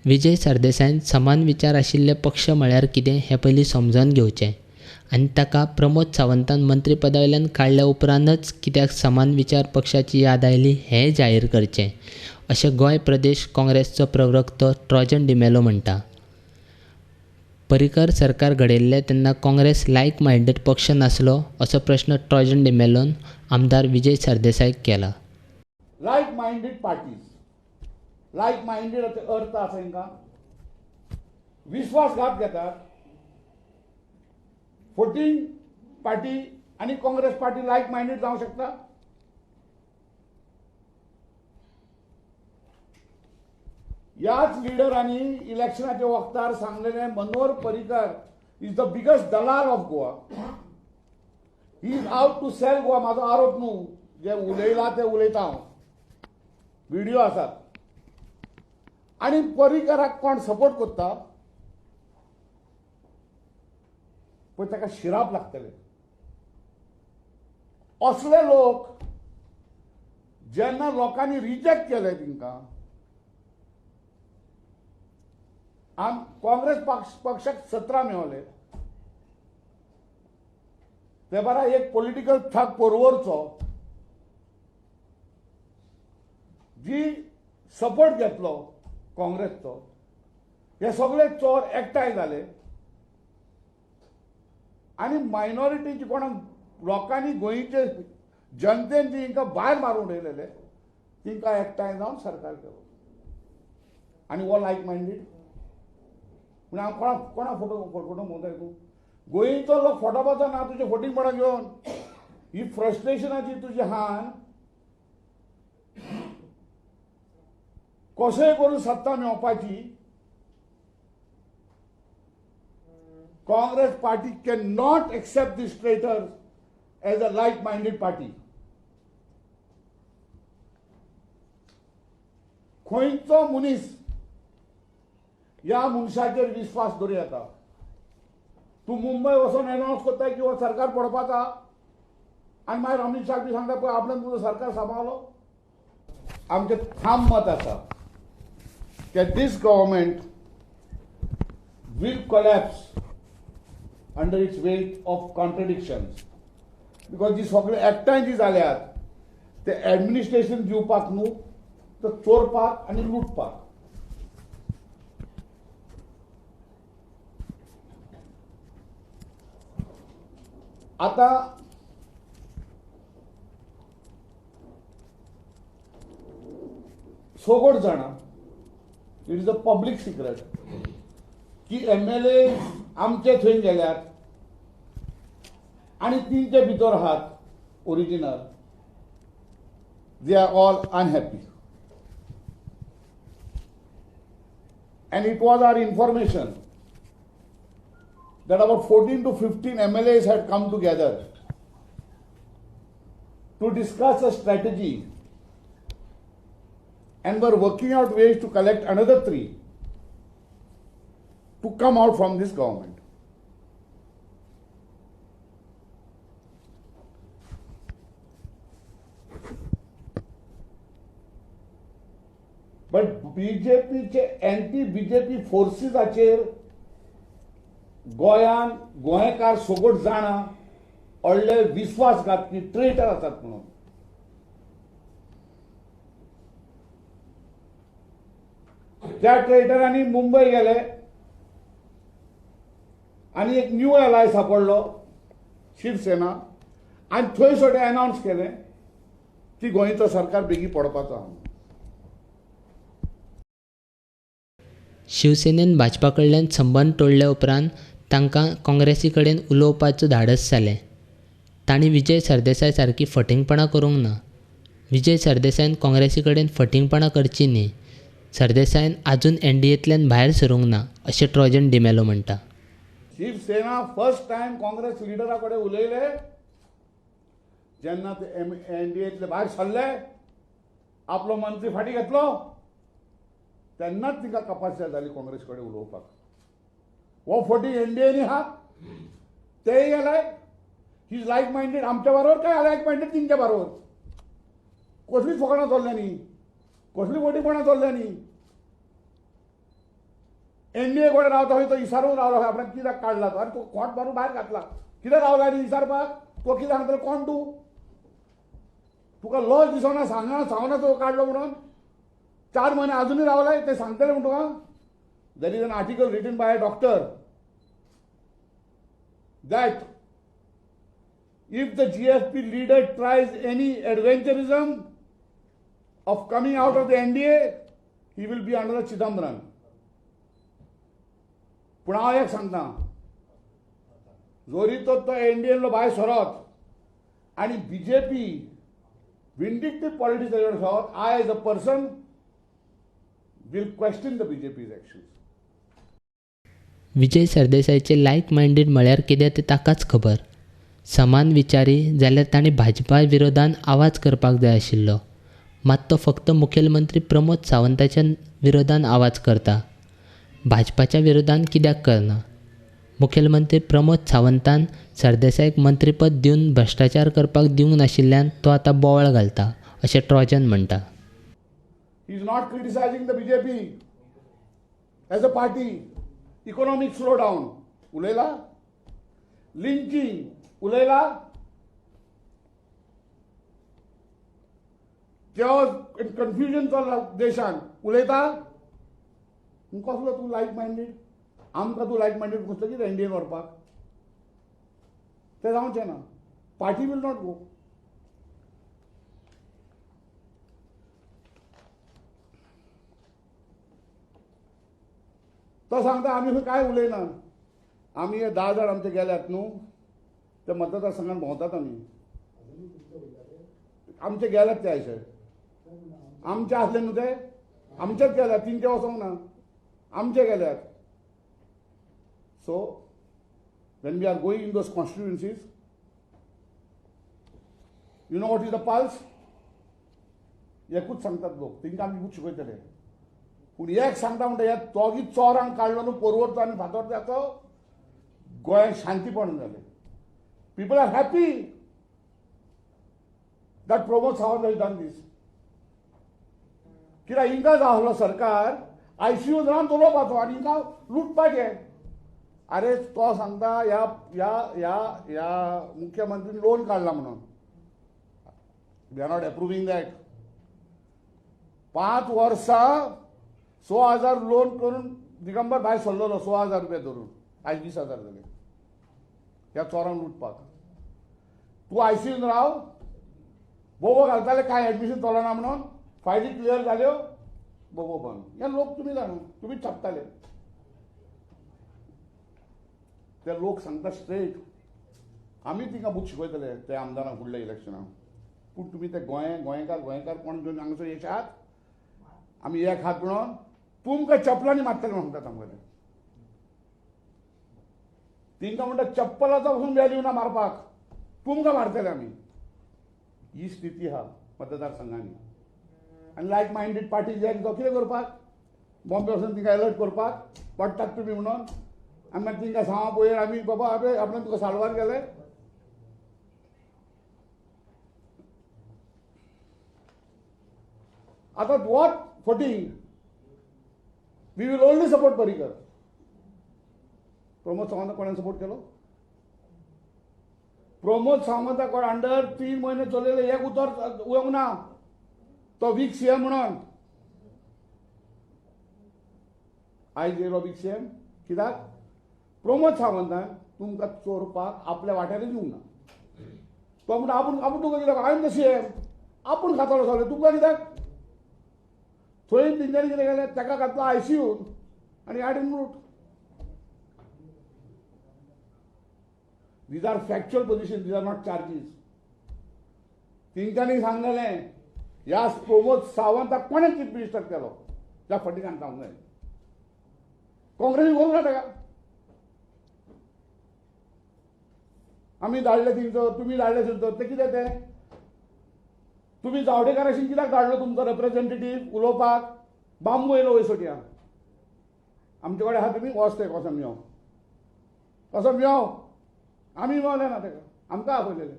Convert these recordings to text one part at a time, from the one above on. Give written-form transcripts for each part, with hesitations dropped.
विजय सरदेसायन समान विचार आशिल्ले पक्ष म्हळ्यार कितें हें पयलीं समजून घेवचें आनी ताका प्रमोद सावंतान मंत्रीपदा वयल्यान काडल्या उपरांतच कित्याक समान विचार पक्षाची याद आयली हें जाहीर करचें अशें गोंय प्रदेश काँग्रेसचो प्रवक्तो ट्रॉजन डिमेलो म्हणटा. पर्रीकर सरकार घडयल्लें तेन्ना काँग्रेस लायक मायंडेड पक्ष नासलो असो प्रश्न ट्रॉजन डिमेलोन आमदार विजय सरदेसायक केला. लायक मायंडेड पार्टीज, लायक मायंडेड अर्थ आसा हांकां विश्वासघात घेतात. 14 पार्टी आनी काँग्रेस पार्टी लायक मायंडेड जावंक शकता? याच लिडरांनी इलेक्शनाच्या वक्तार सांगलेले Manohar Parrikar is the biggest dalal of Goa. He is out to sell Goa. म्हाजो आरोप न्हू, जे उलयला ते उलयता हांव. व्हिडिओ आसात. आनी पर्रीकराक कोण सपोर्ट करता पण ताका शिराप लागतले. असले लोक जेन्ना लोकांनी रिजेक्ट केले तांकां, काँग्रेस पक्षाक 17 मेळ्ळे, ते बरा एक पॉलिटिकल ठग पोरवरचो जी सपोर्ट घेतलो काँग्रेसचो, हे सगळे चोर एकठांय जाले आनी मायनॉरिटीची कोणाक लोकांनी गोंयचे जनतेन जी हिंकां भायर मारून उडयलेले तिंकां एकठांय जावन सरकार केलो. आनी हो लायक मायंडेड पूण हांव कोणा फोटो म्हणटा तूं गोंयचो लोक फोटोपाचो ना तुजे फोटींगपणां घेवन. ही फ्रस्ट्रेशनाची तुजी हान कशेंय करून सत्ता मेळोवपाची. Congress party can not accept this traitors as a like minded party. खंयचो मनीस ह्या मनशाचेर विश्वास दवरूं येता? तूं मुंबय वचून अनाउन्स करता की हो सरकार पडपाचा आनी मागीर अमित शाह बी सांगता पळय आपल्यान तुजो सरकार सांबाळलो. आमचें ठाम मत आसा की this government will collapse under its weight of contradictions, because जी सगळे एकठांय जी जाल्यात ते ऍडमिनिस्ट्रेशन दिवपाक न्हू तर चोरपाक आनी लुटपाक. आता सोगोड जाणा, it is a public secret की MLA आमचे थंय गेल्यात आनी तिंचे भितर आहात original. They are all unhappy and it was our information that about 14 to 15 MLAs had come together to discuss a strategy and were working out ways to collect another 3 to come out from this government. But BJPचे anti BJP फोर्सीसाचेर गोंयान गोंयकार सोगोट जाणा व्हडले विश्वासघातकी traitor आसात म्हणून. त्या ट्रेटरांनी मुंबय गेले आनी एक न्यू एलाय सापडलो शिवसेना आनी थंय सोडे अनाउन्स केलें की गोंयचो सरकार बेगी पडपाचो आहा. शिवसेनेन भाजपा कडल्यान संबंद तोडले उपरांत तांकां काँग्रेसी कडेन उलोवपाचो धाडस जालें. तांणी विजय सरदेसाय सारकी फटिंगपणां करूंक ना. विजय सरदेसायन काँग्रेसी कडेन फटिंगपणां करची न्ही. सरदेसायन आजून NDAंतल्यान भायर सरूंक ना अशें ट्रॉजन डिमेलो म्हणटा. शिवसेना फर्स्ट टाइम काँग्रेस लिडरा कडेन उलयले जेन्ना ते NDAंतले भायर सरले, आपलो मंत्री फाटी घेतलो तेन्नाच तिका कपासिटी जाली काँग्रेस कडेन उलोवपाक. हो फटींग NDAंनी आहात तेय गेले. ही इज लायक मायंडेड आमच्या बरोबर काय लायक मायंडेड तिंच्या बरोबर. कसली फकाणां चल्ल्यांनी, कसली फटींगपणां चल्ल्यांनी. एनडीए कडेन रावता खंय तो इसारून रावलो खंय आपल्याक कित्याक काडला तो? आरे तो खोट मारून भायर घातला. कित्याक रावला न्ही विचारपाक? तो कितें सांगतलो कोण तूं? तुका लॉज दिसना सांगना तो काडलो म्हणून? 4 म्हयने अजूनही रावलाय ते सांगतले म्हणून तुका? There is an article written by a doctor that if the GFP leader tries any adventurism of coming out of the NDA, he will be under the Chidambaram. पूण हांव एक सांगता, जोरी तो एनडीएलो भायर सरत आनी बीजेपी विंडिक्टिव्ह पॉलिटिक्स सरत, I as a person will question the BJP's actions. Vijay सरदेसायचे लायक मायंडेड म्हळ्यार कितें तें ताकाच खबर. समान विचारी जाल्यार ताणें भाजपा विरोधान आवाज करपाक जाय आशिल्लो, मात तो फक्त मुखेलमंत्री प्रमोद सावंताच्या विरोधान आवाज करता. भाजपाच्या विरोधान कित्याक करना? मुखेलमंत्री प्रमोद सावंतान सरदेसायक मंत्रीपद दिवन भ्रश्टाचार करपाक दिवंक नाशिल्ल्यान तो आतां बोवाळ घालता, अशें ट्रॉजन म्हणटा. He is not criticizing the BJP as a party. Economic slowdown, उलयला. Lynching, उलयला. chaos and confusion चल्ला देशान, उलयता. कसलो तूं लायक मायंडेड? आमकां तूं लायक मायंडेड कसलो कितें एनडीएन व्हरपाक? तें जावचें ना. Party will not go. तो सांगता आमी खंय काय उलयना. आमी हे 10 जाण आमचे गेल्यात न्हू, ते मतदारसंघात भोंवतात आमी. आमचे गेल्यात ते आयशे. आमचे आसले न्हू ते? आमचेच गेल्यात, तिंचे वचोंक ना. आमचे गेल्यात. So when we are going in those constituencies, you know what is the pulse? एकूच सांगतात लोक, तिंका आमी खूब शिकयतले. पूण एक सांगता म्हणटा हे दोगी चोरांक काडलो न्हू परवरचो आनी फातोरच्याचो, गोंयांत शांतीपण जालें. People are happy that Pramod Sawant has done this. कित्याक हिंगा जावलो सरकार आयसीयून रावन चलोवपाचो आनी हिंगा लुटपाचें. अरे तो सांगता ह्या ह्या ह्या ह्या मुख्यमंत्रीन लोन काडला म्हणून. We are not approving that. 5 वर्सां 6,000 लोन करून दिगंबर भायर सरलेलो 6,000 रुपया धरून. आज 20,000 जाले ह्या चोरांक लुटपाक. तूं आयसीयून राव, बोबो घालताले काय एडमिशन चलना म्हणून, फायली क्लियर जाल्यो, बोबो बंद. हे लोक तुमी जाणा, तुमीच छापताले. ते लोक सांगता स्ट्रेट. आमी तिंका बूक शिकयतले ते आमदारांक फुडल्या इलेक्शनाक. पूण तुमी ते गोंयकार कोण घेवन हांगासर येशात, आमी एक हात म्हणून तुमकां चपलांनी मारतले म्हणटात आमकां ते. तिंका म्हणटा चप्पलाचो पसून व्हॅल्यू ना मारपाक, तुमकां मारतले आमी. ही स्थिती आहा मतदारसंघांनी. आनी लायक मायंडेड पार्टी जे तो कितें करपाक? बॉम्बे वचून तिंका अलर्ट करपाक पडटात तुमी म्हणून. आनी मागीर तिंका सांगप पयर आमी बाबा आपण तुका साल्वार गेले. आतां वॉट फटींग? We will only support Parrikar. Pramod सावंताक कोणें सपोर्ट केलो? प्रमोद सावंताक अंडर 3 म्हयने चलयले एक उतर येवंक ना. तो वीक सीएम म्हणून. आयज येयलो वीक सीएम कित्याक? प्रमोद सावंतान तुमकां चोरपाक आपल्या वाट्यार दिवंक ना. तो म्हणटा आपूण तुका कित्याक? हांवें द सीएम आपूण खातलो सगळें, तुमकां कित्याक? थंय तेंच्यांनी कितें केलें? ताका घातलो आयसीयून आनी हाडून लूट. These are factual position, these are not charges. तेंच्यांनी सांगलेलें ह्या प्रमोद सावंताक कोणें चीफ मिनिस्टर केलो त्या फटिंगान सांगूंक जाय. काँग्रेसीन व्हरूंक ना ताका. आमी धाडले थिंगसर, तुमी धाडले थंयसर, ते कितें तें? तुमी जावडेकराशी कित्याक धाडलो तुमचो रिप्रेझेंटेटीव उलोवपाक? बांबू येयलो वयसोट्यान. आमचे कडेन आहा तुमी वच ते कसो मेळो. कसो मेळो? आमी मेळले ना ताका, आमकां आपयलेले.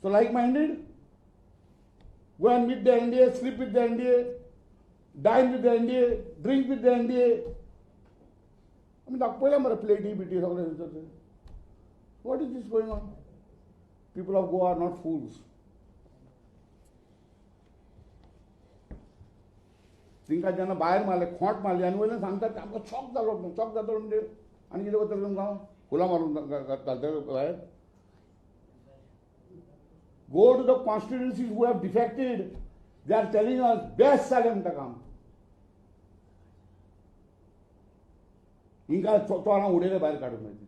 So like minded, go and meet the NDA, sleep with the NDA. Dine with the NDA, drink with the NDA. आमी दाखयलें मरे प्लेटी बिटी सगळें. What is this going on? People of Goa are not fools. तिंका जेन्ना भायर मारले, खोंट मारली आनी वयल्यान सांगतात आमकां शॉक जालो म्हणजे आनी कितें करतले तुमकां फुलां मारून घालतले भायर. Go to the constituencies who have defected. They are telling us best जालें म्हणटा काम. हिंका तोरां उडयले भायर काडून मागीर.